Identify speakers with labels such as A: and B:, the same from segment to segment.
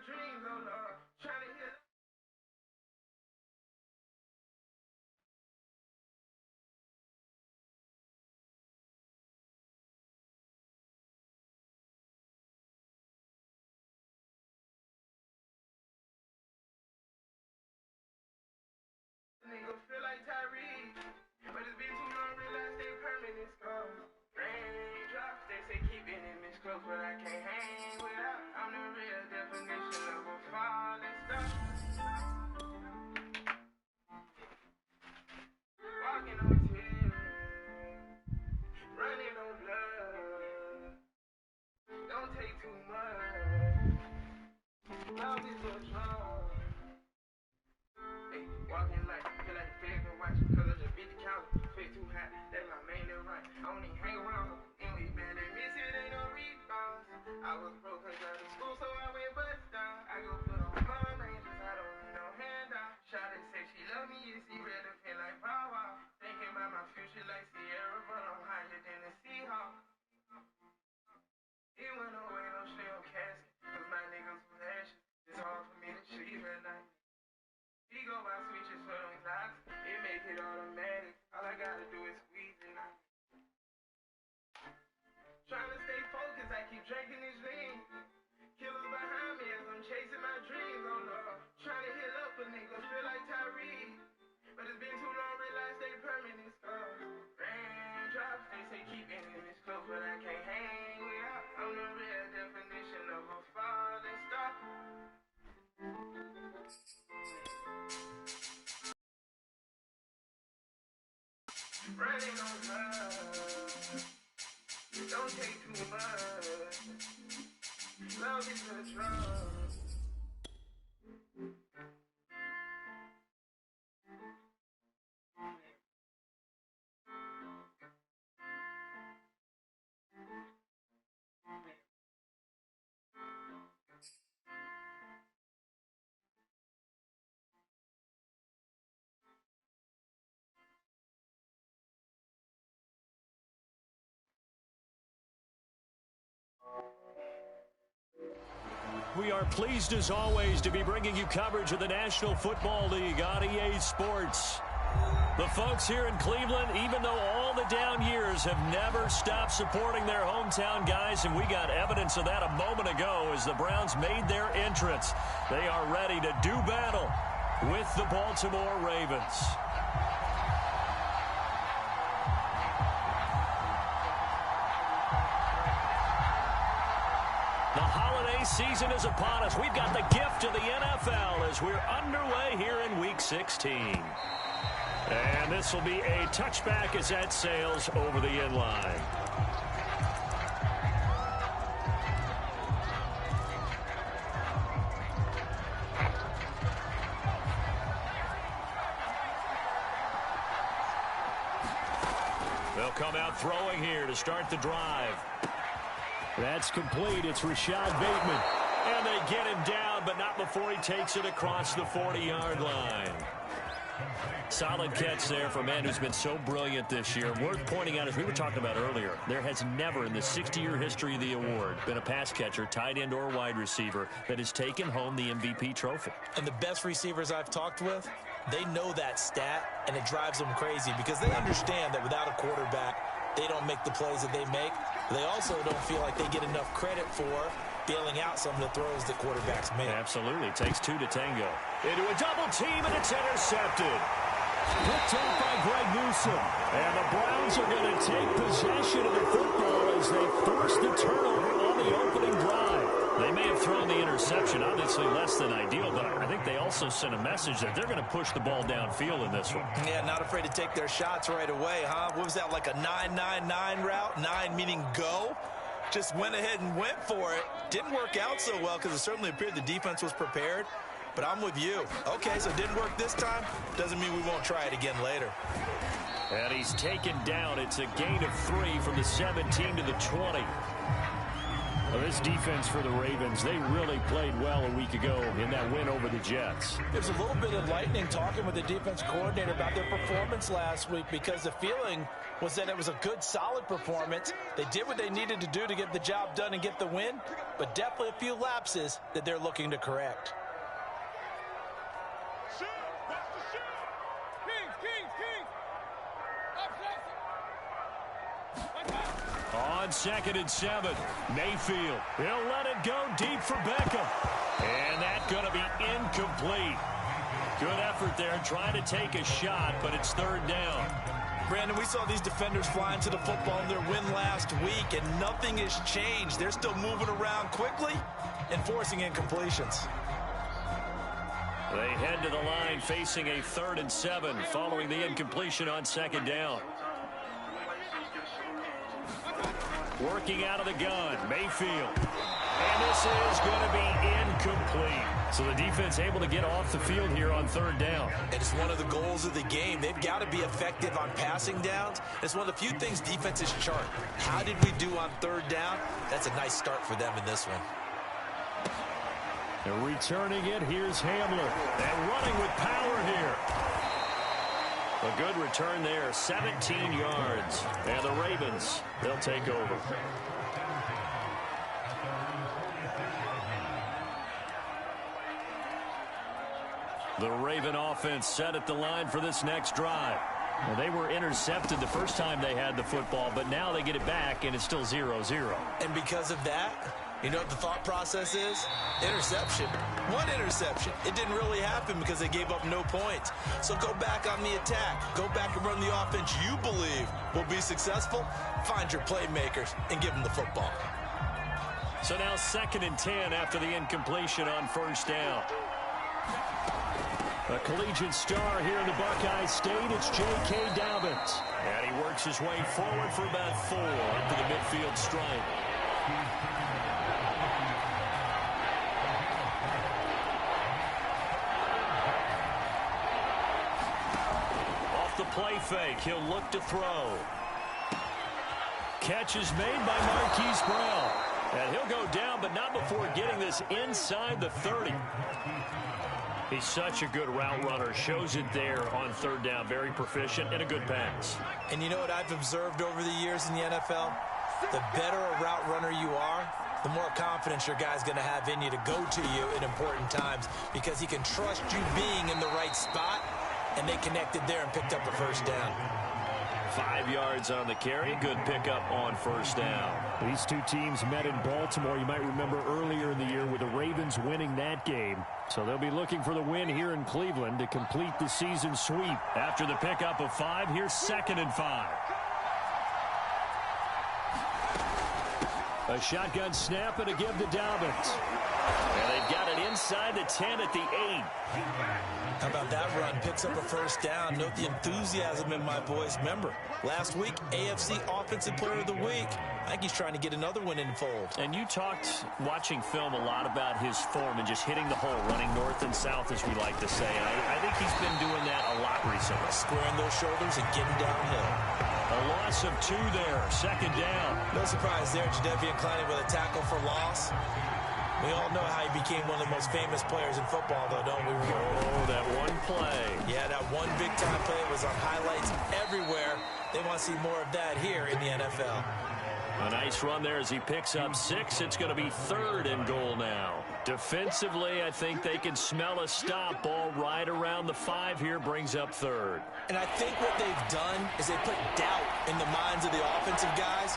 A: dreams, oh Lord. Trying to hit. Nigga feel like Tyree, but it's been too long, realize they permanent scars. Raindrops, they say keep it in this close, but I can't hang without. I'm the real definition of a falling star. Walking on tears, running on blood. Don't take too much. Love is a drug. Hey, walking like, feel like the feds been watching, cause I just beat the counter. Fit too hot, that's my main little right. I don't even hang around them. Anyway, man, they miss it, ain't no rebounds. I was broke cause I was school, so I went bust down. I go put on my angels, I don't need no handout. Shawty say she love me, you see red up here like Bow Wow. Thinking about my future like Sierra, but I'm higher than the Seahawk. He went away, no shell casket, cause my niggas was ashes. It's hard for me to sleep at night. He go by switches for them clocks, it make it automatic. All I gotta do is squeeze it out. Trying to stay focused, I keep drinking this lean. Killers behind me as I'm chasing my dreams, oh Lord. Trying to heal up a nigga, feel like Tyree. But it's been too long, realize they permanent scars. Raindrops, they say keep it in this close, but I can't hang without. I'm the real definition of a falling star. Running on blood. Don't take too much. Love is a drug.
B: We are pleased, as always, to be bringing you coverage of the National Football League on EA Sports. The folks here in Cleveland, even though all the down years, have never stopped supporting their hometown guys, and we got evidence of that a moment ago as the Browns made their entrance. They are ready to do battle with the Baltimore Ravens. The holiday season is upon us. We've got the gift of the NFL as we're underway here in Week 16. And this will be a touchback as that sails over the end line. They'll come out throwing here to start the drive. That's complete. It's Rashad Bateman. And they get him down, but not before he takes it across the 40-yard line. Solid catch there for a man who's been so brilliant this year. Worth pointing out, as we were talking about earlier, there has never in the 60-year history of the award been a pass catcher, tight end, or wide receiver that has taken home the MVP trophy.
C: And the best receivers I've talked with, they know that stat, and it drives them crazy because they understand that without a quarterback, they don't make the plays that they make. They also don't feel like they get enough credit for bailing out some of the throws that quarterbacks make.
B: Absolutely. It takes two to tango. Into a double team, and it's intercepted. Picked off by Greg Newsome. And the Browns are going to take possession of the football as they force the turnover on the opening drive. They may have thrown the interception, obviously less than ideal, but I think they also sent a message that they're going to push the ball downfield in this one.
C: Yeah, not afraid to take their shots right away, huh? What was that, like a 9-9-9 route? 9 meaning go? Just went ahead and went for it. Didn't work out so well because it certainly appeared the defense was prepared. But I'm with you. Okay, so it didn't work this time. Doesn't mean we won't try it again later.
B: And he's taken down. It's a gain of 3 from the 17 to the 20. Well, this defense for the Ravens, they really played well a week ago in that win over the Jets.
C: There's a little bit of lightning talking with the defense coordinator about their performance last week because the feeling was that it was a good, solid performance. They did what they needed to do to get the job done and get the win, but definitely a few lapses that they're looking to correct.
B: On 2nd and 7, Mayfield. He'll let it go deep for Beckham. And that's going to be incomplete. Good effort there trying to take a shot, but it's 3rd down.
C: Brandon, we saw these defenders flying to the football in their win last week, and nothing has changed. They're still moving around quickly and forcing incompletions.
B: They head to the line facing a 3rd and 7 following the incompletion on 2nd down. Working out of the gun, Mayfield. And this is going to be incomplete. So the defense able to get off the field here on 3rd down.
C: And it's one of the goals of the game. They've got to be effective on passing downs. It's one of the few things defenses chart. How did we do on 3rd down? That's a nice start for them in this one.
B: And returning it, here's Hamler. And running with power here. A good return there, 17 yards. And the Ravens, they'll take over. The Raven offense set at the line for this next drive. Well, they were intercepted the first time they had the football, but now they get it back, and it's still 0-0.
C: And because of that, you know what the thought process is? Interception. One interception. It didn't really happen because they gave up no points. So go back on the attack. Go back and run the offense you believe will be successful. Find your playmakers and give them the football.
B: So now 2nd and 10 after the incompletion on 1st down. A collegiate star here in the Buckeye State, it's J.K. Dobbins. And he works his way forward for about 4 up to the midfield stripe. Off the play fake, he'll look to throw. Catch is made by Marquise Brown. And he'll go down, but not before getting this inside the 30. He's such a good route runner. Shows it there on 3rd down. Very proficient and a good pass.
C: And you know what I've observed over the years in the NFL? The better a route runner you are, the more confidence your guy's going to have in you to go to you in important times because he can trust you being in the right spot, and they connected there and picked up a 1st down.
B: 5 yards on the carry. Good pickup on 1st down. These two teams met in Baltimore. You might remember earlier in the year with the Ravens winning that game. So they'll be looking for the win here in Cleveland to complete the season sweep. After the pickup of 5, here's 2nd and 5. A shotgun snap and a give to Dobbins. And they've got it inside the 10 at the 8.
C: How about that run? Picks up a 1st down. Note the enthusiasm in my voice. Remember, last week, AFC Offensive Player of the Week. I think he's trying to get another one in the fold.
B: And you talked, watching film, a lot about his form and just hitting the hole, running north and south, as we like to say. And I think he's been doing that a lot recently.
C: Squaring those shoulders and getting downhill.
B: A loss of 2 there, 2nd down.
C: No surprise there, Jadeveon Clowney with a tackle for loss. We all know how he became one of the most famous players in football, though, don't we?
B: Oh, that one play.
C: Yeah, that one big-time play was on highlights everywhere. They want to see more of that here in the NFL.
B: A nice run there as he picks up 6. It's going to be 3rd and goal now. Defensively, I think they can smell a stop. Ball right around the 5 here, brings up 3rd.
C: And I think what they've done is they put doubt in the minds of the offensive guys.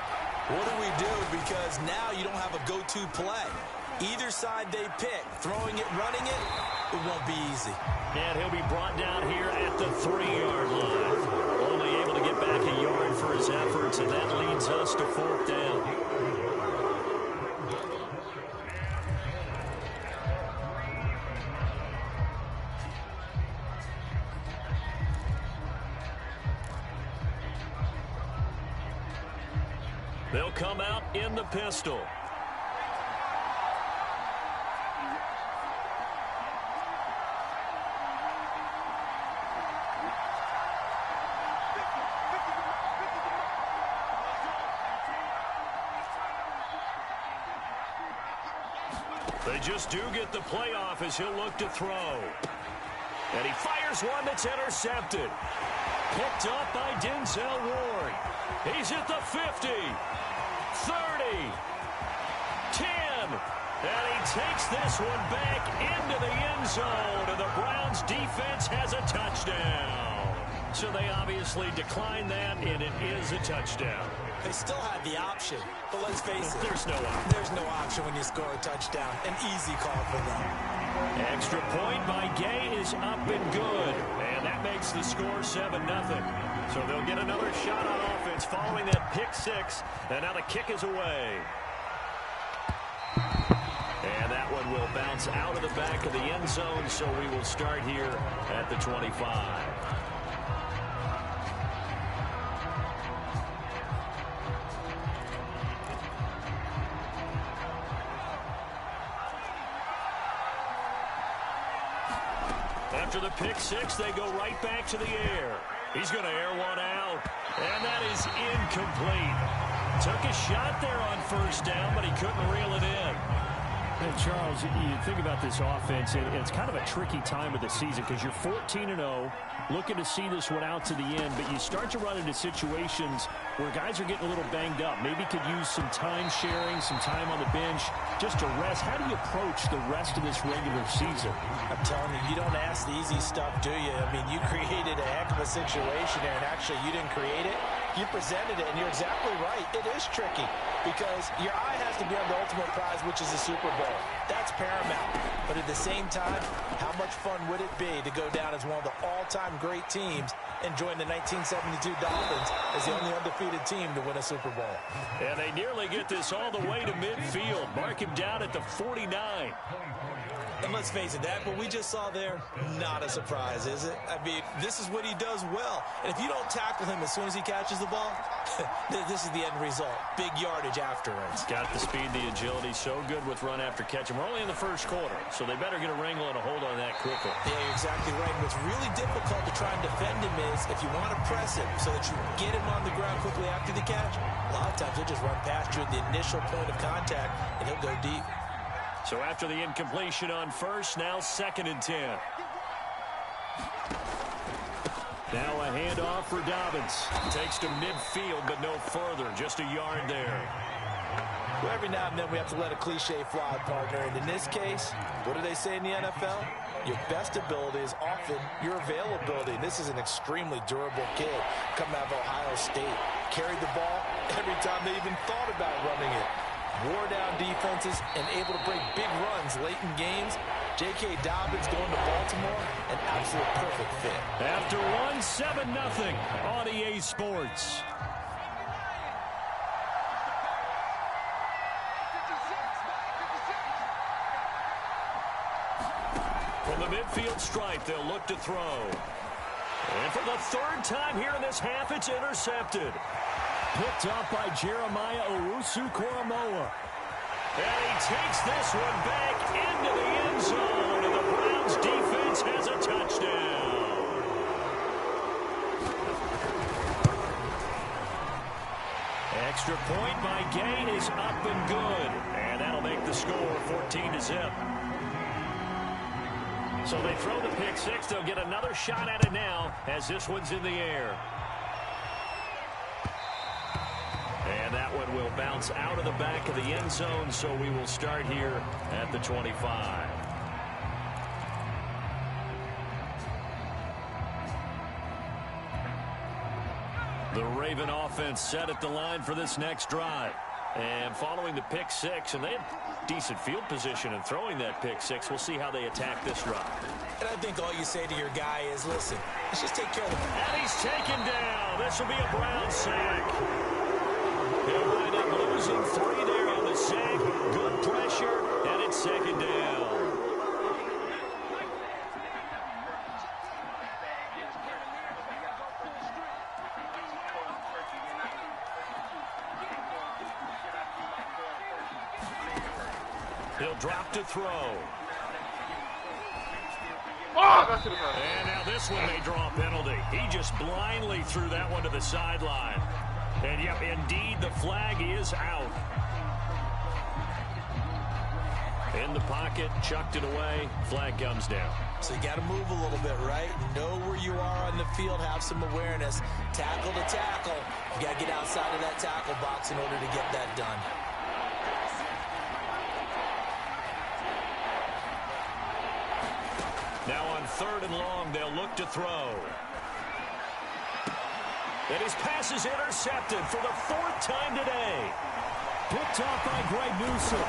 C: What do we do? Because now you don't have a go-to play. Either side they pick, throwing it, running it, it won't be easy.
B: And he'll be brought down here at the 3-yard line. Only able to get back a yard for his efforts, and that leads us to 4th down. They'll come out in the pistol. They just do get the playoff as he'll look to throw. And he fires one that's intercepted. Picked up by Denzel Ward. He's at the 50, 30, 10. And he takes this one back into the end zone. And the Browns defense has a touchdown. So they obviously declined that, and it is a touchdown.
C: They still had the option, but let's face it.
B: There's no option.
C: There's no option when you score a touchdown. An easy call for them.
B: Extra point by Gay is up and good. And that makes the score 7-0. So they'll get another shot on offense following that pick six. And now the kick is away. And that one will bounce out of the back of the end zone. So we will start here at the 25. After the pick six, they go right back to the air. He's going to air one out, and that is incomplete. Took a shot there on first down, but he couldn't reel it in.
D: And Charles, you think about this offense, and it's kind of a tricky time of the season because you're 14-0, looking to see this one out to the end, but you start to run into situations where guys are getting a little banged up. Maybe could use some time sharing, some time on the bench, just to rest. How do you approach the rest of this regular season?
C: I'm telling you, you don't ask the easy stuff, do you? I mean, you created a heck of a situation there, and actually you didn't create it. You presented it, and you're exactly right. It is tricky because your eye has to be on the ultimate prize, which is the Super Bowl. That's paramount. But at the same time, how much fun would it be to go down as one of the all-time great teams and join the 1972 Dolphins as the only undefeated team to win a Super Bowl?
B: And they nearly get this all the way to midfield. Mark him down at the 49.
C: And let's face it, that what we just saw there, not a surprise, is it? I mean, this is what he does well. And if you don't tackle him as soon as he catches the ball, this is the end result. Big yardage afterwards.
B: Got the speed, the agility, so good with run after catch. And we're only in the first quarter, so they better get a wrangle and a hold on that quickly.
C: Yeah, you're exactly right. And what's really difficult to try and defend him is if you want to press him so that you get him on the ground quickly after the catch, a lot of times he'll just run past you at the initial point of contact, and he'll go deep.
B: So after the incompletion on first, now 2nd and 10. Now a handoff for Dobbins. Takes to midfield, but no further. Just a yard there.
C: Well, every now and then we have to let a cliche fly, partner. And in this case, what do they say in the NFL? Your best ability is often your availability. And this is an extremely durable kid coming out of Ohio State. Carried the ball every time they even thought about running it. Wore down defenses and able to break big runs late in games. J.K. Dobbins going to Baltimore, an absolute perfect fit.
B: After one, 7-0 on EA Sports. From the midfield stripe, they'll look to throw. And for the third time here in this half, it's intercepted.
D: Picked up by Jeremiah Owusu-Koramoah.
B: And he takes this one back into the end zone, and the Browns defense has a touchdown. Extra point by Gain is up and good, and that'll make the score 14-0. So they throw the pick six. They'll get another shot at it now as this one's in the air. And that one will bounce out of the back of the end zone, so we will start here at the 25. The Raven offense set at the line for this next drive. And following the pick six, and they had decent field position in throwing that pick six. We'll see how they attack this drive.
C: And I think all you say to your guy is, listen, let's just take care of the ball.
B: And he's taken down. This will be a Brown sack. He'll wind up losing 3 there on the sack. Good pressure, and it's 2nd down. He'll drop to throw. And now this one may draw a penalty. He just blindly threw that one to the sideline. And, yep, indeed, the flag is out. In the pocket, chucked it away, flag comes down.
C: So you got to move a little bit, right? Know where you are on the field, have some awareness. Tackle to tackle. You got to get outside of that tackle box in order to get that done.
B: Now on 3rd and long, they'll look to throw. And his pass is intercepted for the 4th time today.
D: Picked off by Greg Newsom.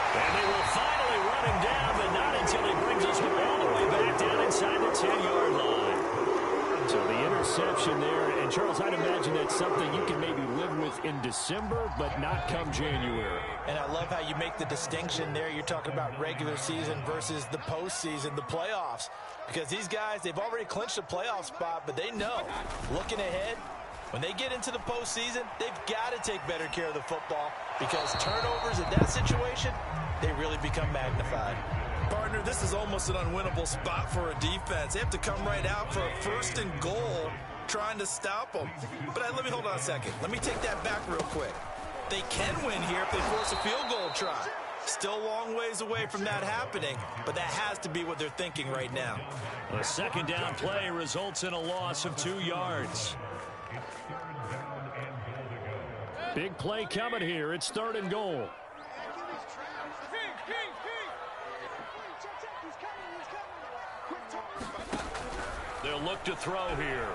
B: And they will finally run him down, but not until he brings us all the way back down inside the 10-yard line.
D: So the interception there. And, Charles, I'd imagine that's something you can maybe live with in December, but not come January.
C: And I love how you make the distinction there. You're talking about regular season versus the postseason, the playoffs. Because these guys, they've already clinched a playoff spot, but they know, looking ahead, when they get into the postseason, they've got to take better care of the football because turnovers in that situation, they really become magnified. Partner, this is almost an unwinnable spot for a defense. They have to come right out for a 1st and goal trying to stop them. But let me hold on a second. Let me take that back real quick. They can win here if they force a field goal try. Still a long ways away from that happening, but that has to be what they're thinking right now.
B: A 2nd down play results in a loss of 2 yards.
D: Big play coming here. It's 3rd and goal.
B: They'll look to throw here.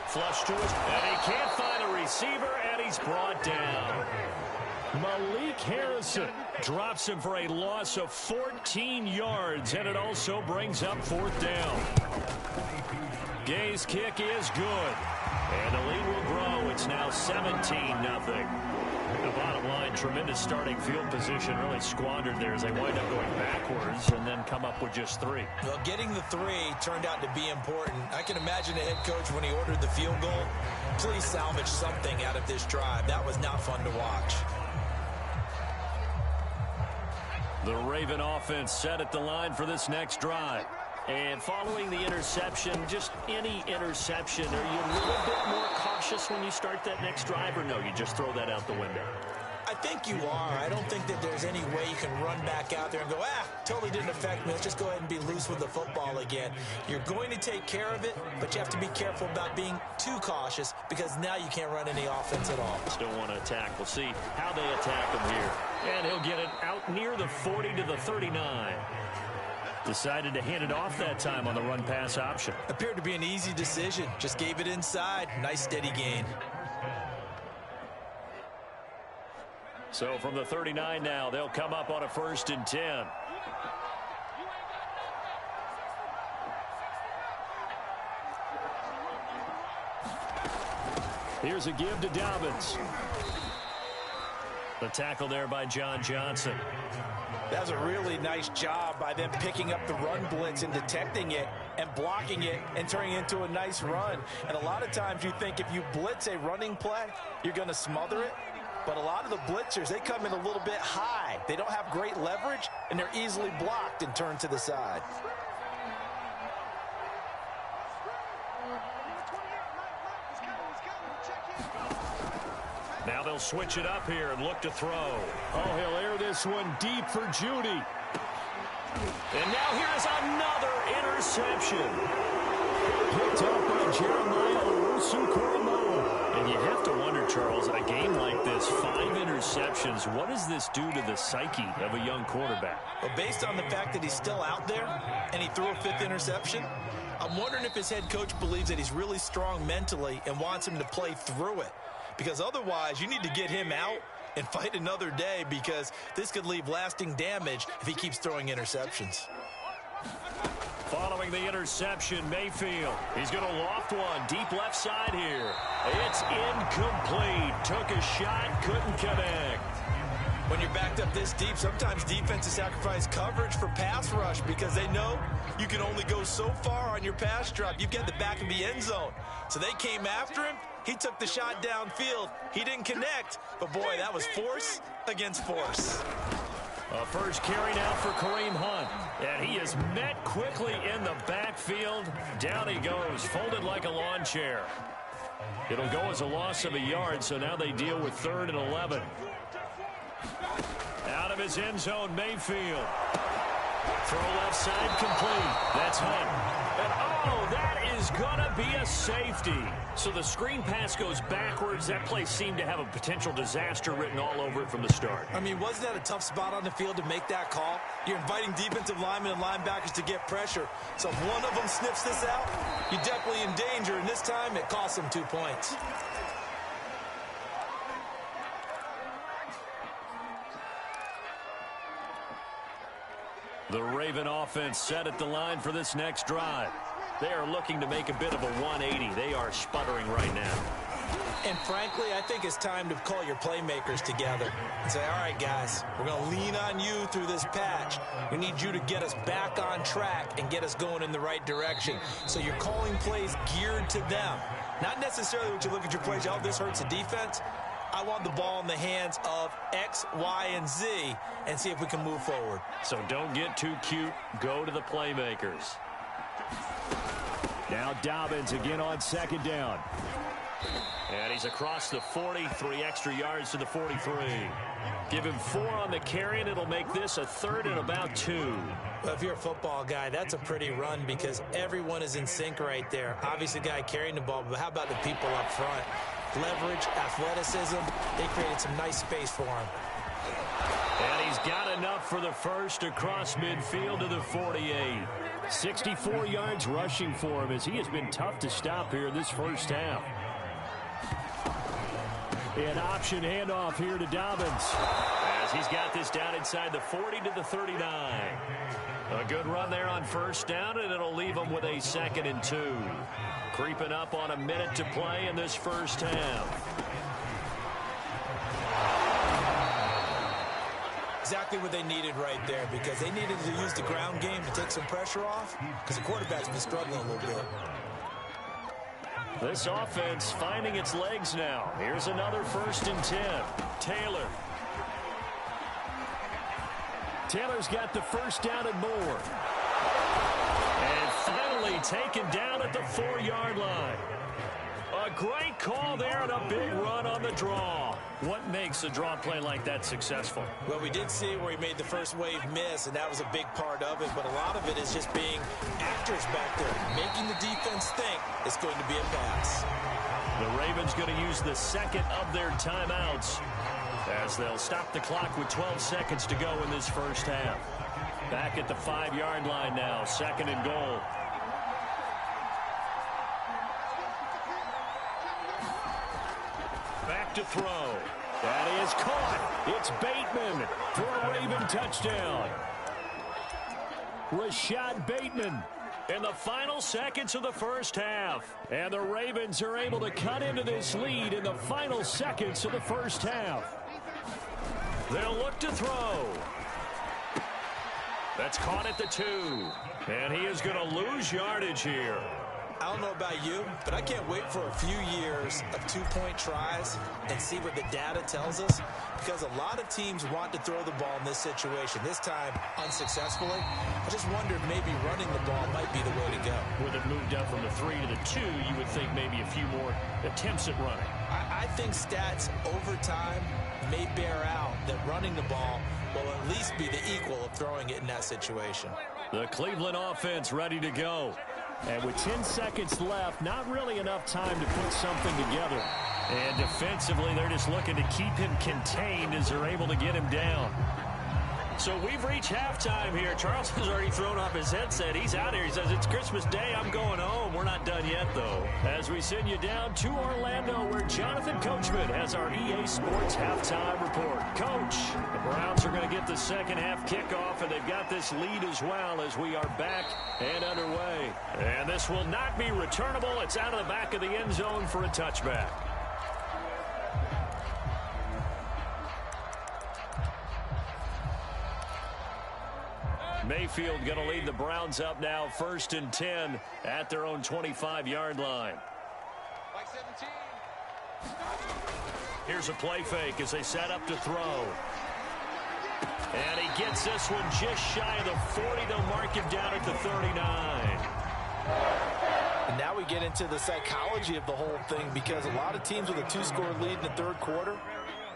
B: Flush to his, and he can't find a receiver, and he's brought down.
D: Malik Harrison
B: Drops him for a loss of 14 yards, and it also brings up 4th down. Gay's kick is good, and the lead will grow. It's now 17-0. The bottom line, tremendous starting field position, really squandered there as they wind up going backwards and then come up with just 3.
C: Well, getting the 3 turned out to be important. I can imagine the head coach when he ordered the field goal. Please salvage something out of this drive. That was not fun to watch.
B: The Raven offense set at the line for this next drive. And following the interception, just any interception, are you a little bit more cautious when you start that next drive, or no, you just throw that out the window?
C: I think you are. I don't think that there's any way you can run back out there and go, totally didn't affect me. Let's just go ahead and be loose with the football again. You're going to take care of it, but you have to be careful about being too cautious because now you can't run any offense at all.
B: Still want to attack. We'll see how they attack him here. And he'll get it out near the 40 to the 39. Decided to hand it off that time on the run-pass option.
C: Appeared to be an easy decision. Just gave it inside. Nice steady gain.
B: So from the 39 now, they'll come up on a 1st and 10.
D: Here's a give to Dobbins.
B: The tackle there by John Johnson.
C: That was a really nice job by them picking up the run blitz and detecting it and blocking it and turning it into a nice run. And a lot of times you think if you blitz a running play, you're going to smother it. But a lot of the blitzers, they come in a little bit high. They don't have great leverage, and they're easily blocked and turned to the side.
B: Now they'll switch it up here and look to throw.
D: Oh, he'll air this one deep for Judy.
B: And now here's another interception.
D: Picked up by Jeremiah Owusu-Koramoah.
B: And you have to wonder, Charles, in a game like this, 5 interceptions, what does this do to the psyche of a young quarterback?
C: Well, based on the fact that he's still out there and he threw a 5th interception, I'm wondering if his head coach believes that he's really strong mentally and wants him to play through it. Because otherwise, you need to get him out and fight another day because this could leave lasting damage if he keeps throwing interceptions.
B: Following the interception, Mayfield. He's going to loft one deep left side here. It's incomplete. Took a shot, couldn't connect.
C: When you're backed up this deep, sometimes defenses sacrifice coverage for pass rush because they know you can only go so far on your pass drop. You've got the back of the end zone. So they came after him. He took the shot downfield. He didn't connect. But, boy, that was force against force.
B: A first carry now for Kareem Hunt. And he is met quickly in the backfield. Down he goes, folded like a lawn chair. It'll go as a loss of a yard, so now they deal with 3rd and 11. Out of his end zone, Mayfield. Throw left side complete. That's Hunt. And oh, that is going to be a safety. So the screen pass goes backwards. That play seemed to have a potential disaster written all over it from the start.
C: I mean, wasn't that a tough spot on the field to make that call? You're inviting defensive linemen and linebackers to get pressure. So if one of them sniffs this out, you're definitely in danger. And this time, it costs them 2 points.
B: The Raven offense set at the line for this next drive. They are looking to make a bit of a 180. They are sputtering right now.
C: And frankly, I think it's time to call your playmakers together and say, all right, guys, we're going to lean on you through this patch. We need you to get us back on track and get us going in the right direction. So you're calling plays geared to them. Not necessarily what you look at your plays, oh, this hurts the defense. I want the ball in the hands of X, Y, and Z and see if we can move forward.
B: So don't get too cute. Go to the playmakers.
D: Now Dobbins again on second down.
B: And he's across the 40, 3 extra yards to the 43. Give him 4 on the carry, and it'll make this a 3rd and about 2.
C: Well, if you're a football guy, that's a pretty run because everyone is in sync right there. Obviously, the guy carrying the ball, but how about the people up front? Leverage, athleticism, they created some nice space for him.
B: And he's got enough for the first across midfield to the 48.
D: 64 yards rushing for him as he has been tough to stop here this first half. An option handoff here to Dobbins.
B: As he's got this down inside the 40 to the 39. A good run there on first down, and it'll leave him with a 2nd and 2. Creeping up on a minute to play in this first half.
C: Exactly what they needed right there because they needed to use the ground game to take some pressure off because the quarterback's been struggling a little bit.
B: This offense finding its legs now. Here's another 1st and 10.
D: Taylor's got the first down and more.
B: And finally taken down at the 4-yard line. A great call there and a big run on the draw. What makes a draw play like that successful?
C: Well, we did see where he made the first wave miss, and that was a big part of it. But a lot of it is just being actors back there, making the defense think it's going to be a pass.
B: The Ravens going to use the 2nd of their timeouts as they'll stop the clock with 12 seconds to go in this first half. Back at the 5-yard line now, 2nd and goal. Back to throw.
D: That is caught. It's Bateman for a Raven touchdown. Rashad Bateman
B: In the final seconds of the first half.
D: And the Ravens are able to cut into this lead in the final seconds of the first half.
B: They'll look to throw. That's caught at the 2. And he is going to lose yardage here.
C: I don't know about you, but I can't wait for a few years of two-point tries and see what the data tells us, because a lot of teams want to throw the ball in this situation. This time, unsuccessfully. I just wondered maybe running the ball might be the way to go.
B: With it moved up from the 3 to the 2, you would think maybe a few more attempts at running.
C: I think stats over time may bear out that running the ball will at least be the equal of throwing it in that situation.
B: The Cleveland offense ready to go.
D: And with 10 seconds left, not really enough time to put something together.
B: And defensively, they're just looking to keep him contained as they're able to get him down. So we've reached halftime here. Charles has already thrown off his headset. He's out here. He says, it's Christmas Day. I'm going home. We're not done yet, though. As we send you down to Orlando, where Jonathan Coachman has our EA Sports halftime report. Coach, the Browns are going to get the second half kickoff, and they've got this lead as well as we are back and underway. And this will not be returnable. It's out of the back of the end zone for a touchback. Mayfield going to lead the Browns up now, 1st and 10 at their own 25-yard line. Here's a play fake as they set up to throw. And he gets this one just shy of the 40. They'll mark him down at the 39.
C: And now we get into the psychology of the whole thing, because a lot of teams with a 2-score lead in the third quarter,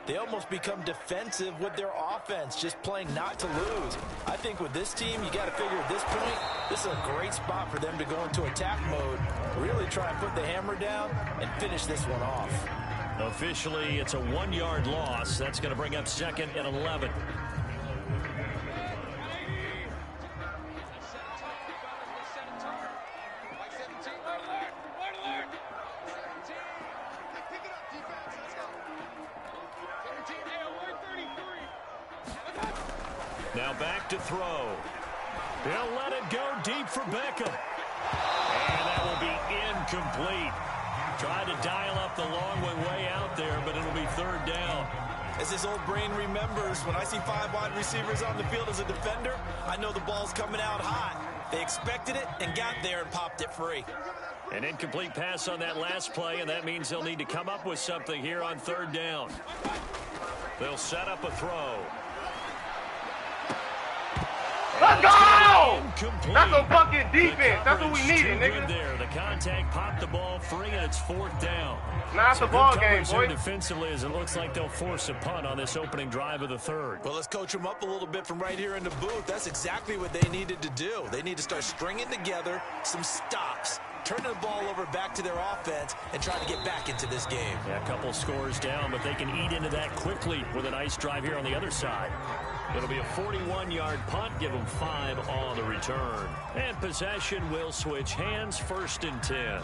C: they almost become defensive with their offense, just playing not to lose. I think with this team, you got to figure at this point, this is a great spot for them to go into attack mode, really try and put the hammer down and finish this one off.
B: Officially, it's a 1-yard loss. That's going to bring up second and 11. Now back to throw. He'll let it go deep for Beckham. And that will be incomplete. Tried to dial up the long way out there, but it'll be third down.
C: As his old brain remembers, when I see 5 wide receivers on the field as a defender, I know the ball's coming out hot. They expected it and got there and popped it free.
B: An incomplete pass on that last play, and that means they'll need to come up with something here on third down. They'll set up a throw.
A: Let's go!
B: Incomplete.
A: That's a fucking defense. That's what we needed, nigga.
B: There. The contact popped the ball free, and it's fourth down.
A: Now it's a ball game, boy.
B: Defensively, as it looks like they'll force a punt on this opening drive of the third.
C: Well, let's coach them up a little bit from right here in the booth. That's exactly what they needed to do. They need to start stringing together some stops, turning the ball over back to their offense, and try to get back into this game.
B: Yeah, a couple scores down, but they can eat into that quickly with a nice drive here on the other side. It'll be a 41-yard punt, give them 5 on the return. And possession will switch hands, 1st and 10.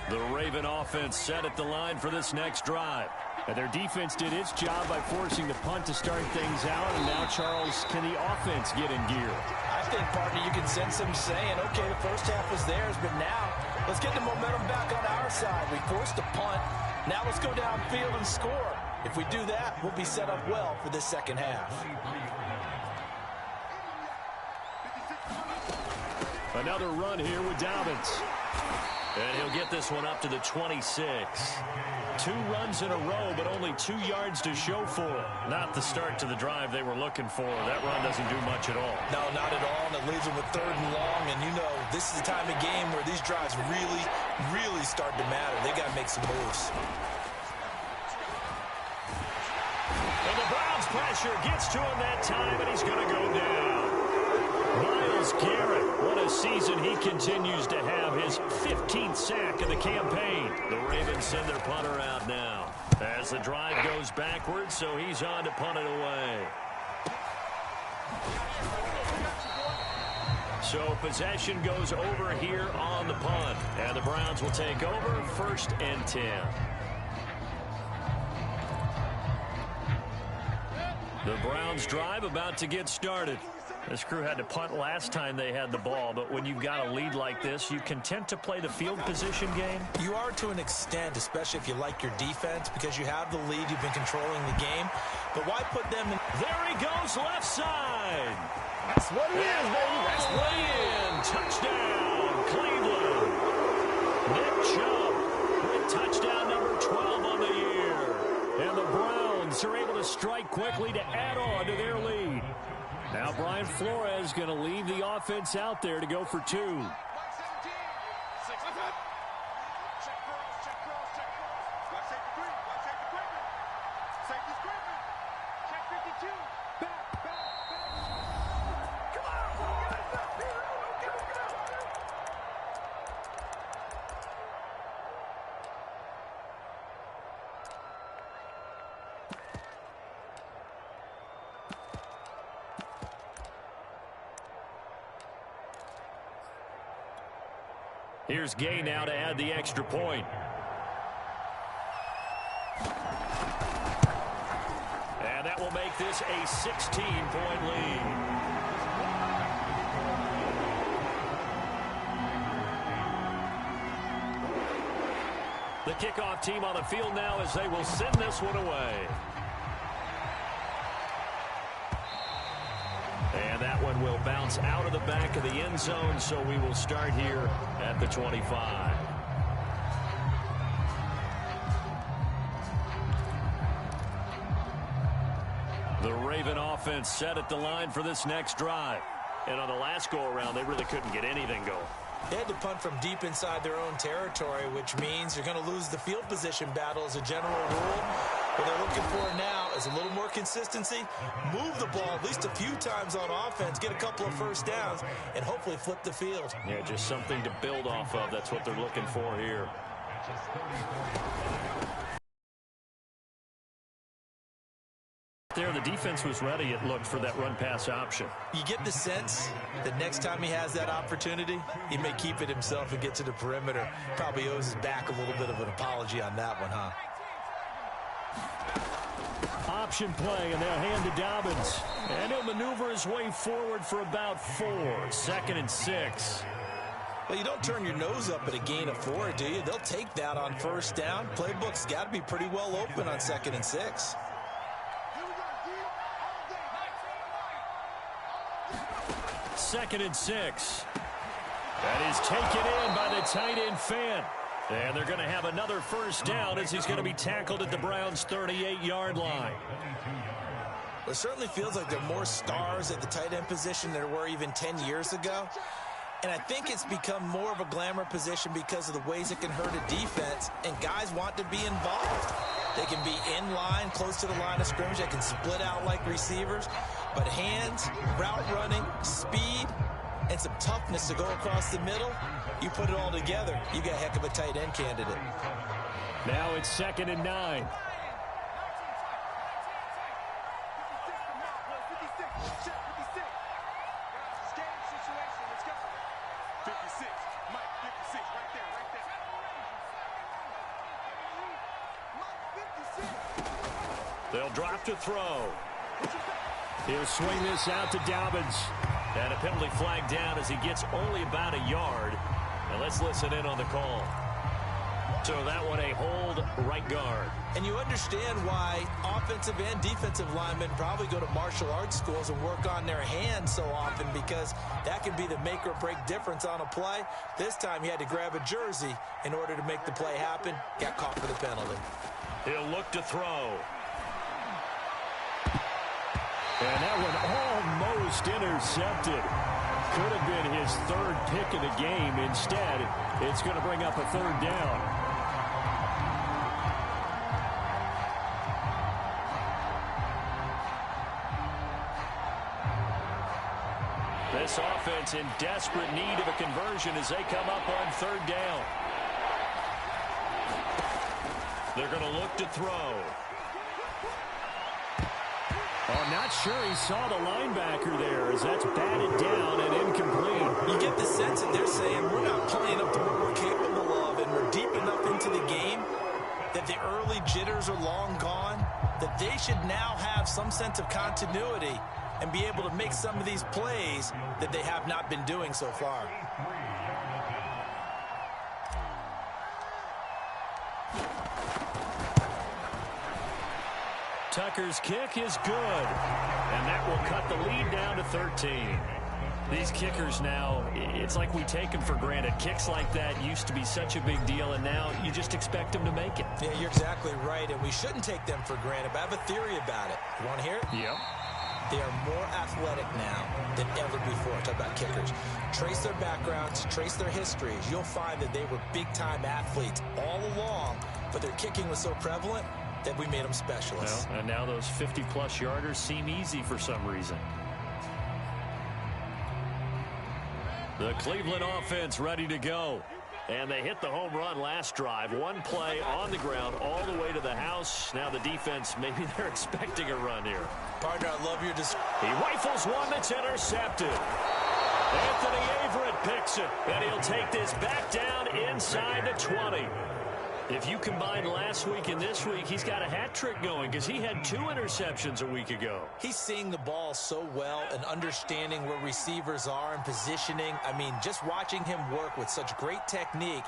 B: The Raven offense set at the line for this next drive.
D: And their defense did its job by forcing the punt to start things out. And now, Charles, can the offense get in gear?
C: I think, partner, you can sense them saying, okay, the first half was theirs, but now let's get the momentum back on our side. We forced the punt. Now let's go downfield and score. If we do that, we'll be set up well for this second half.
B: Another run here with Dobbins. And he'll get this one up to the 26. 2 runs in a row, but only 2 yards to show for it. Not the start to the drive they were looking for. That run doesn't do much at all.
C: No, not at all, and it leaves them with 3rd and long. And you know, this is the time of game where these drives really, really start to matter. They got to make some moves.
B: And the Browns pressure gets to him that time, and he's going to go down. Myles Garrett, what a season he continues to have. His 15th sack of the campaign. The Ravens send their punter out now. As the drive goes backwards, so he's on to punt it away. So possession goes over here on the punt. And the Browns will take over, 1st and 10. The Browns drive about to get started. This crew had to punt last time they had the ball, but when you've got a lead like this, you content to play the field position game?
C: You are to an extent, especially if you like your defense, because you have the lead, you've been controlling the game. But why put them in?
B: There he goes, left side.
C: That's what it is, baby.
B: That's way in. Touchdown, Cleveland. Nick Chubb with touchdown number 12 on the year. And the Browns are able to strike quickly to add on to their lead. Now Brian Flores going to leave the offense out there to go for 2. Here's Gay now to add the extra point. And that will make this a 16-point lead. The kickoff team on the field now as they will send this one away. And that one will bounce out of the back of the end zone, so we will start here at the 25. The Raven offense set at the line for this next drive. And on the last go-around, they really couldn't get anything going.
C: They had to punt from deep inside their own territory, which means you're going to lose the field position battle as a general rule. What they're looking for now is a little more consistency, move the ball at least a few times on offense, get a couple of first downs, and hopefully flip the field.
B: Yeah, just something to build off of. That's what they're looking for here.
D: There, the defense was ready, it looked, for that run-pass option.
C: You get the sense that next time he has that opportunity, he may keep it himself and get to the perimeter. Probably owes his back a little bit of an apology on that one, huh?
D: Option play, and they'll hand to Dobbins. And he'll maneuver his way forward for about 4. 2nd and 6.
C: Well, you don't turn your nose up at a gain of 4, do you? They'll take that on first down. Playbook's got to be pretty well open on 2nd and 6.
D: 2nd and 6. That is taken in by the tight end Fant. And they're going to have another first down as he's going to be tackled at the Browns' 38-yard line.
C: It certainly feels like there are more stars at the tight end position than there were even 10 years ago. And I think it's become more of a glamour position because of the ways it can hurt a defense, and guys want to be involved. They can be in line, close to the line of scrimmage. They can split out like receivers. But hands, route running, speed, and some toughness to go across the middle, you put it all together, you got a heck of a tight end candidate.
D: Now it's 2nd and 9.
B: They'll drop to throw.
D: He'll swing this out to Dobbins.
B: And a penalty flag down as he gets only about a yard. Now let's listen in on the call. So that one a hold, right guard.
C: And you understand why offensive and defensive linemen probably go to martial arts schools and work on their hands so often, because that can be the make or break difference on a play. This time he had to grab a jersey in order to make the play happen. Got caught for the penalty.
B: He'll look to throw.
D: And that one almost intercepted. Could have been his 3rd pick of the game. Instead, it's going to bring up a 3rd down. This offense in desperate need of a conversion as they come up on 3rd down.
B: They're going to look to throw.
D: I'm not sure he saw the linebacker there as that's batted down and incomplete.
C: You get the sense that they're saying we're not playing up to what we're capable of, and we're deep enough into the game that the early jitters are long gone, that they should now have some sense of continuity and be able to make some of these plays that they have not been doing so far.
D: Tucker's kick is good, and that will cut the lead down to 13. These kickers now, it's like we take them for granted. Kicks like that used to be such a big deal, and now you just expect them to make it.
C: Yeah, you're exactly right, and we shouldn't take them for granted, but I have a theory about it. You want to hear it?
D: Yep.
C: They are more athletic now than ever before. Talk about kickers. Trace their backgrounds, trace their histories. You'll find that they were big-time athletes all along, but their kicking was so prevalent that we made them specialists.
D: Well, and now those 50-plus yarders seem easy for some reason. The Cleveland offense ready to go. And they hit the home run last drive. One play on the ground all the way to the house. Now the defense, maybe they're expecting a run here.
C: Partner, I love your
B: He rifles one that's intercepted. Anthony Averett picks it, and he'll take this back down inside the 20. If you combine last week and this week, he's got a hat trick going because he had 2 interceptions a week ago.
C: He's seeing the ball so well and understanding where receivers are and positioning. I mean, just watching him work with such great technique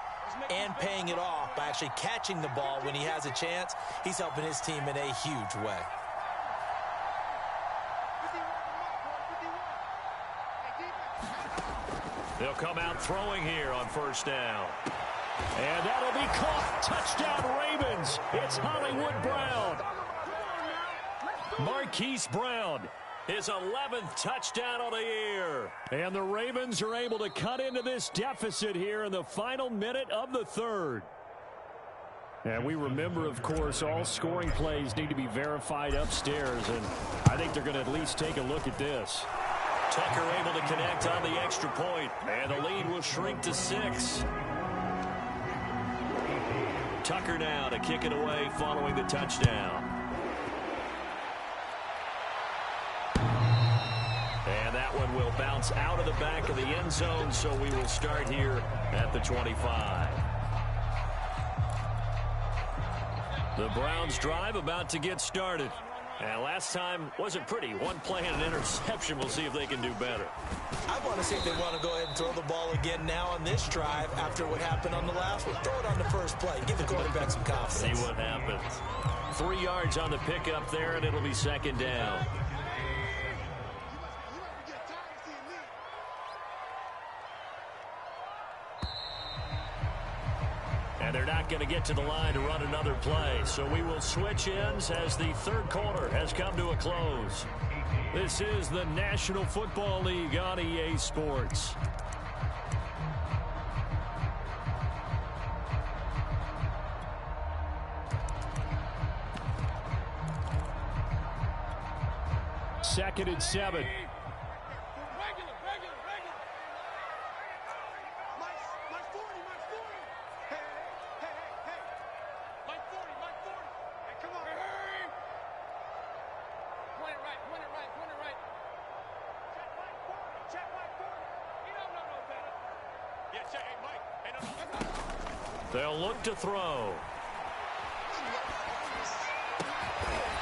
C: and paying it off by actually catching the ball when he has a chance, he's helping his team in a huge way.
B: They'll come out throwing here on first down.
D: And that'll be caught. Touchdown Ravens. It's Hollywood Brown. Marquise Brown, his 11th touchdown of the year. And the Ravens are able to cut into this deficit here in the final minute of the 3rd. And we remember, of course, all scoring plays need to be verified upstairs, and I think they're going to at least take a look at this.
B: Tucker able to connect on the extra point, and the lead will shrink to 6. Tucker now to kick it away following the touchdown. And that one will bounce out of the back of the end zone, so we will start here at the 25. The Browns drive about to get started. And last time wasn't pretty. One play and an interception. We'll see if they can do better.
C: I want to see if they want to go ahead and throw the ball again now on this drive after what happened on the last one. Throw it on the first play. Give the quarterback some confidence.
B: See what happens. 3 yards on the pickup there, and it'll be second down. And they're not going to get to the line to run another play. So we will switch ends as the third quarter has come to a close. This is the National Football League on EA Sports.
D: Second and 7.
B: They'll look to throw.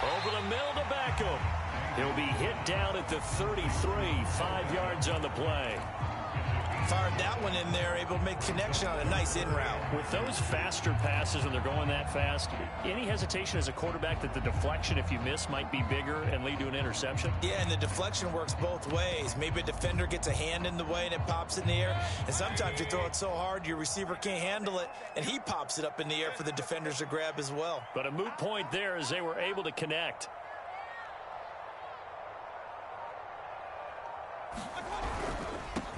B: Over the middle to Beckham. He'll be hit down at the 33, 5 yards on the play.
C: Fired that one in there, able to make connection on a nice in route.
D: With those faster passes when they're going that fast, any hesitation as a quarterback that the deflection, if you miss, might be bigger and lead to an interception?
C: Yeah, and the deflection works both ways. Maybe a defender gets a hand in the way and it pops in the air. And sometimes you throw it so hard your receiver can't handle it, and he pops it up in the air for the defenders to grab as well.
D: But a moot point there as they were able to connect.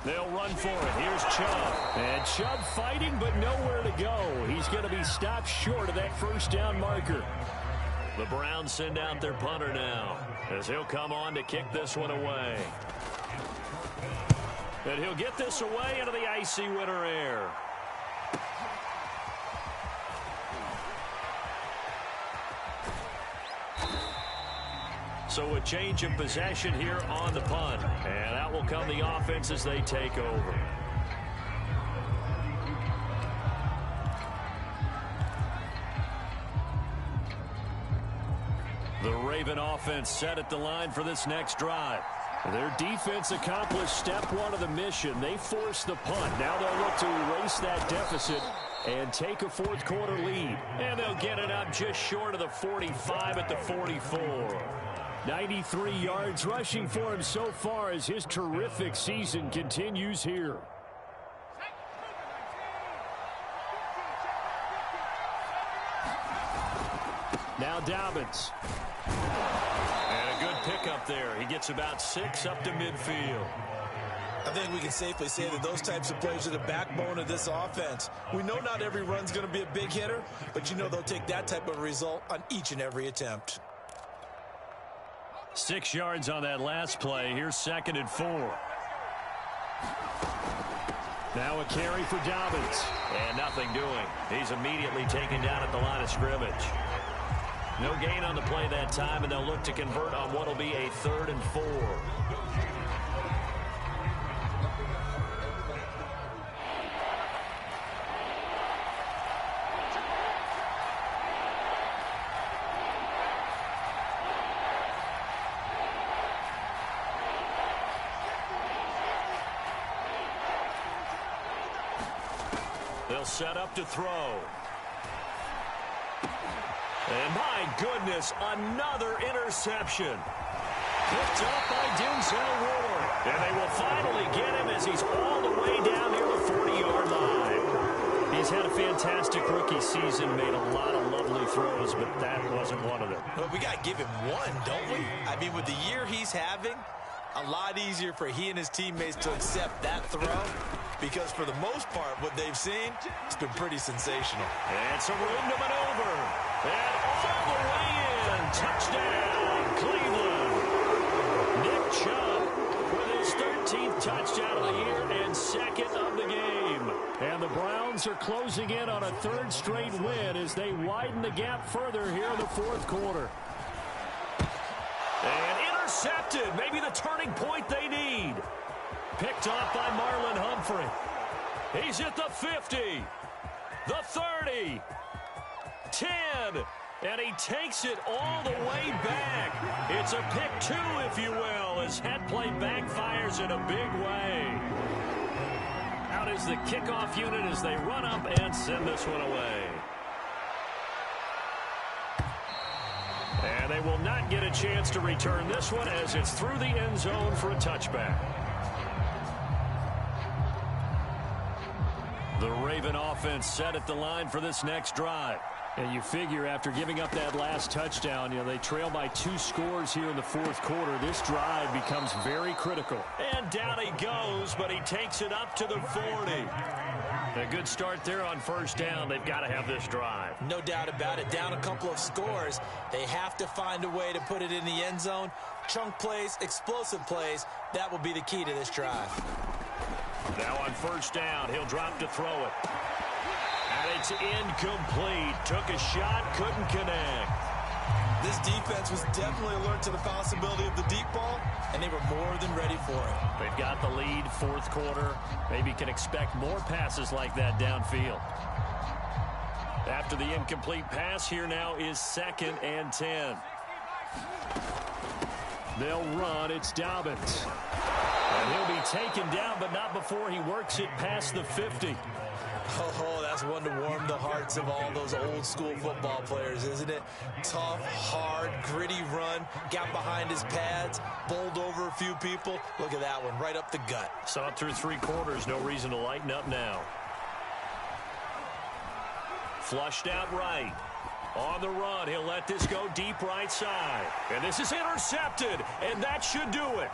B: They'll run for it. Here's Chubb.
D: And Chubb fighting, but nowhere to go. He's going to be stopped short of that first down marker.
B: The Browns send out their punter now, as he'll come on to kick this one away. And he'll get this away into the icy winter air. So a change of possession here on the punt. And out will come the offense as they take over. The Raven offense set at the line for this next drive.
D: Their defense accomplished step one of the mission. They forced the punt. Now they'll look to erase that deficit and take a fourth quarter lead.
B: And they'll get it up just short of the 45 at the 44.
D: 93 yards rushing for him so far as his terrific season continues here. Now Dobbins.
B: And a good pickup there. He gets about 6 up to midfield.
C: I think we can safely say that those types of plays are the backbone of this offense. We know not every run's going to be a big hitter, but you know they'll take that type of result on each and every attempt.
B: 6 yards on that last play. Here's 2nd and 4.
D: Now a carry for Dobbins.
B: And nothing doing. He's immediately taken down at the line of scrimmage. No gain on the play that time, and they'll look to convert on what will be a 3rd and 4. They'll set up to throw. And my goodness, another interception. Picked up by Denzel Ward. And they will finally get him as he's all the way down near the 40-yard line.
D: He's had a fantastic rookie season, made a lot of lovely throws, but that wasn't one of them.
C: But we got to give him one, don't we? I mean, with the year he's having, a lot easier for he and his teammates to accept that throw because for the most part, what they've seen has been pretty sensational.
B: And some room to maneuver. And all the way in. Touchdown, Cleveland. Nick Chubb with his 13th touchdown of the year and second of the game. And the Browns are closing in on a third straight win as they widen the gap further here in the fourth quarter. And intercepted. Maybe the turning point they need. Picked off by Marlon Humphrey. He's at the 50. The 30. 10. And he takes it all the way back. It's a pick two, if you will, as that play backfires in a big way. Out is the kickoff unit as they run up and send this one away. And they will not get a chance to return this one as it's through the end zone for a touchback. The Raven offense set at the line for this next drive. And you figure after giving up that last touchdown, they trail by 2 scores here in the fourth quarter. This drive becomes very critical. And down he goes, but he takes it up to the 40. A good start there on first down. They've got to have this drive.
C: No doubt about it. Down a couple of scores. They have to find a way to put it in the end zone. Chunk plays, explosive plays. That will be the key to this drive.
B: Now on first down, he'll drop to throw it. And it's incomplete. Took a shot, couldn't connect.
C: This defense was definitely alert to the possibility of the deep ball, and they were more than ready for it.
B: They've got the lead, fourth quarter. Maybe can expect more passes like that downfield. After the incomplete pass, here now is 2nd and 10. They'll run. It's Dobbins. And he'll be taken down, but not before he works it past the 50.
C: Oh, that's one to warm the hearts of all those old-school football players, isn't it? Tough, hard, gritty run, got behind his pads, bowled over a few people. Look at that one, right up the gut.
B: Saw it through 3 quarters, no reason to lighten up now. Flushed out right. On the run, he'll let this go deep right side. And this is intercepted, and that should do it.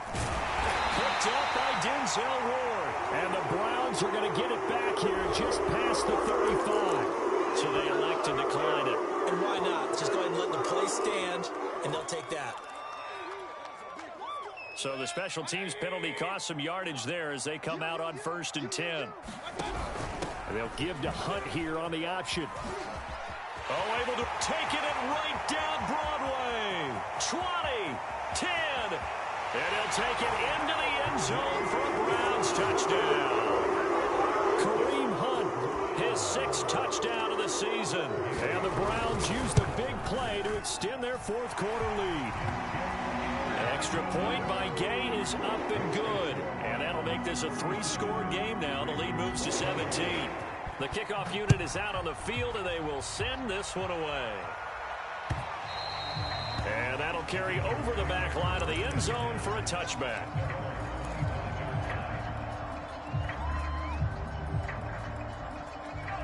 B: Picked up by Denzel Ward. And the Browns are going to get it back here just past the 35. So they elect to decline it.
C: And why not? Just go ahead and let the play stand, and they'll take that.
B: So the special teams penalty cost some yardage there as they come out on 1st and 10. And they'll give to Hunt here on the option. Oh, able to take it and right down Broadway. 20, 10, and he'll take it into the end zone for a Browns touchdown. Kareem Hunt, his 6th touchdown of the season. And the Browns use the big play to extend their fourth quarter lead. Extra point by Gay is up and good. And that'll make this a 3-score game now. The lead moves to 17. The kickoff unit is out on the field, and they will send this one away. And that'll carry over the back line of the end zone for a touchback.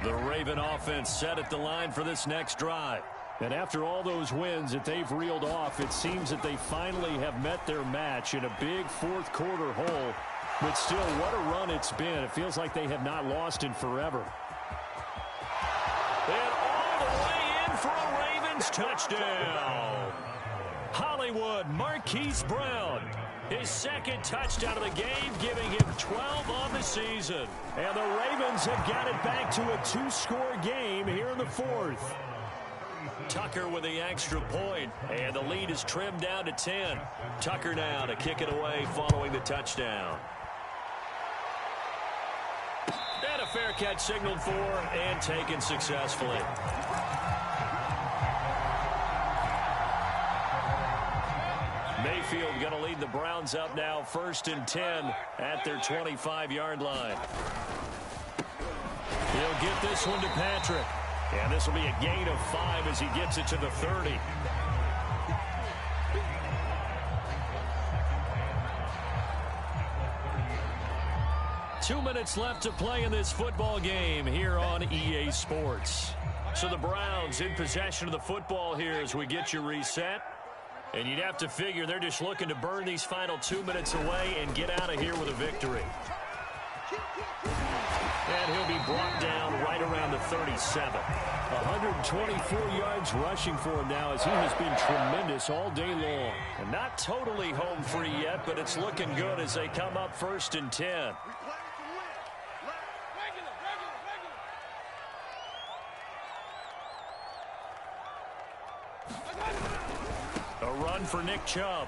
B: The Raven offense set at the line for this next drive. And after all those wins that they've reeled off, it seems that they finally have met their match in a big fourth quarter hole. But still, what a run it's been. It feels like they have not lost in forever. And all the way in for a Ravens touchdown. Hollywood Marquise Brown, his 2nd touchdown of the game, giving him 12 on the season. And the Ravens have got it back to a 2-score game here in the fourth. Tucker with the extra point, and the lead is trimmed down to 10. Tucker now to kick it away following the touchdown. And a fair catch signaled for and taken successfully. Mayfield going to lead the Browns up now, 1st and 10 at their 25-yard line. He'll get this one to Patrick. And this will be a gain of 5 as he gets it to the 30. Two minutes left to play in this football game here on EA Sports. So the Browns in possession of the football here as we get you reset. And you'd have to figure they're just looking to burn these final 2 minutes away and get out of here with a victory. And he'll be brought down right around the 37.
D: 124 yards rushing for him now as he has been tremendous all day long.
B: And not totally home free yet, but it's looking good as they come up 1st and 10. A run for Nick Chubb.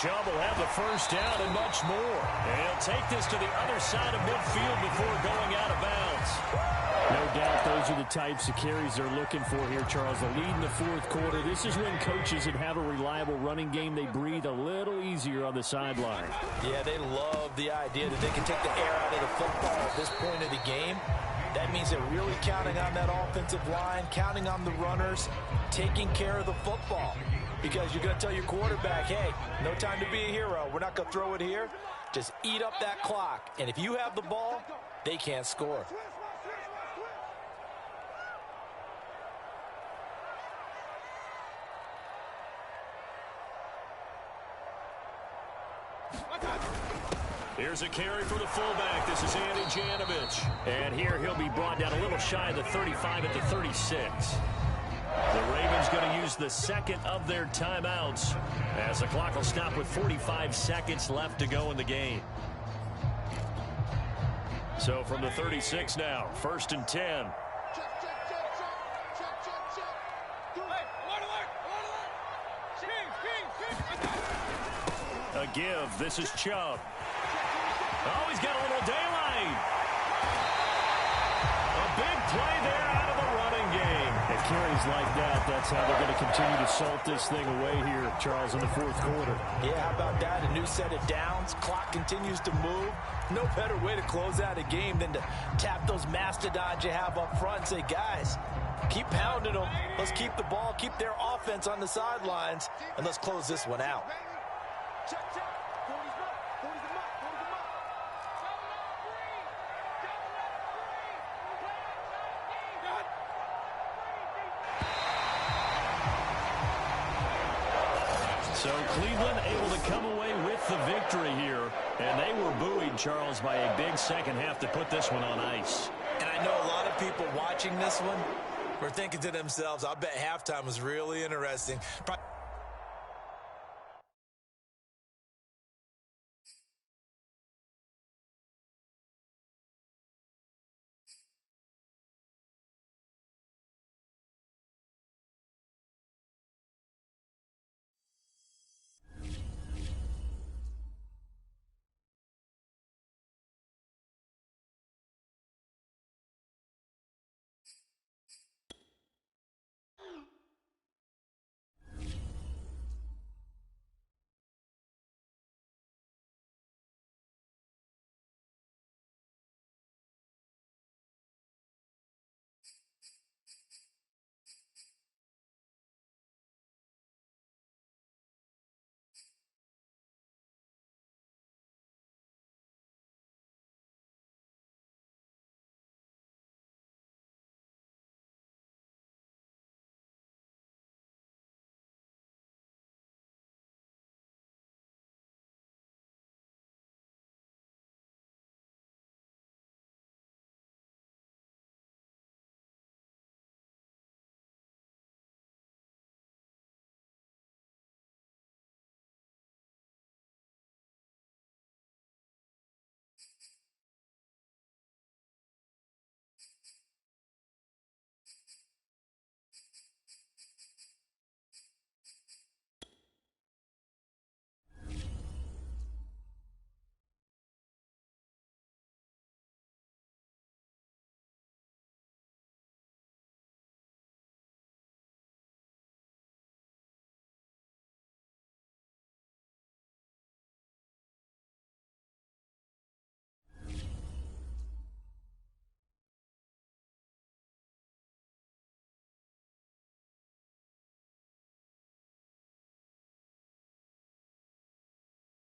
B: Chubb will have the first down and much more. And he'll take this to the other side of midfield before going out of bounds.
D: No doubt those are the types of carries they're looking for here, Charles. The lead in the fourth quarter. This is when coaches that have a reliable running game, they breathe a little easier on the sideline.
C: Yeah, they love the idea that they can take the air out of the football at this point of the game. That means they're really counting on that offensive line, counting on the runners, taking care of the football. Because you're going to tell your quarterback, hey, no time to be a hero. We're not going to throw it here. Just eat up that clock. And if you have the ball, they can't score.
B: Here's a carry for the fullback. This is Andy Janovich.
D: And here he'll be brought down a little shy of the 35 at the 36.
B: The Ravens going to use the second of their timeouts as the clock will stop with 45 seconds left to go in the game. So from the 36 now, 1st and 10. A give. This is Chubb. Oh, he's got a little daylight. A big play there out of the running game.
D: At carries like that, that's how they're going to continue to salt this thing away here, Charles, in the fourth quarter.
C: Yeah, how about that? A new set of downs. Clock continues to move. No better way to close out a game than to tap those mastodons you have up front and say, guys, keep pounding them. Let's keep the ball, keep their offense on the sidelines, and let's close this one out.
B: So Cleveland able to come away with the victory here. And they were buoyed, Charles, by a big second half to put this one on ice.
C: And I know a lot of people watching this one were thinking to themselves, I bet halftime was really interesting.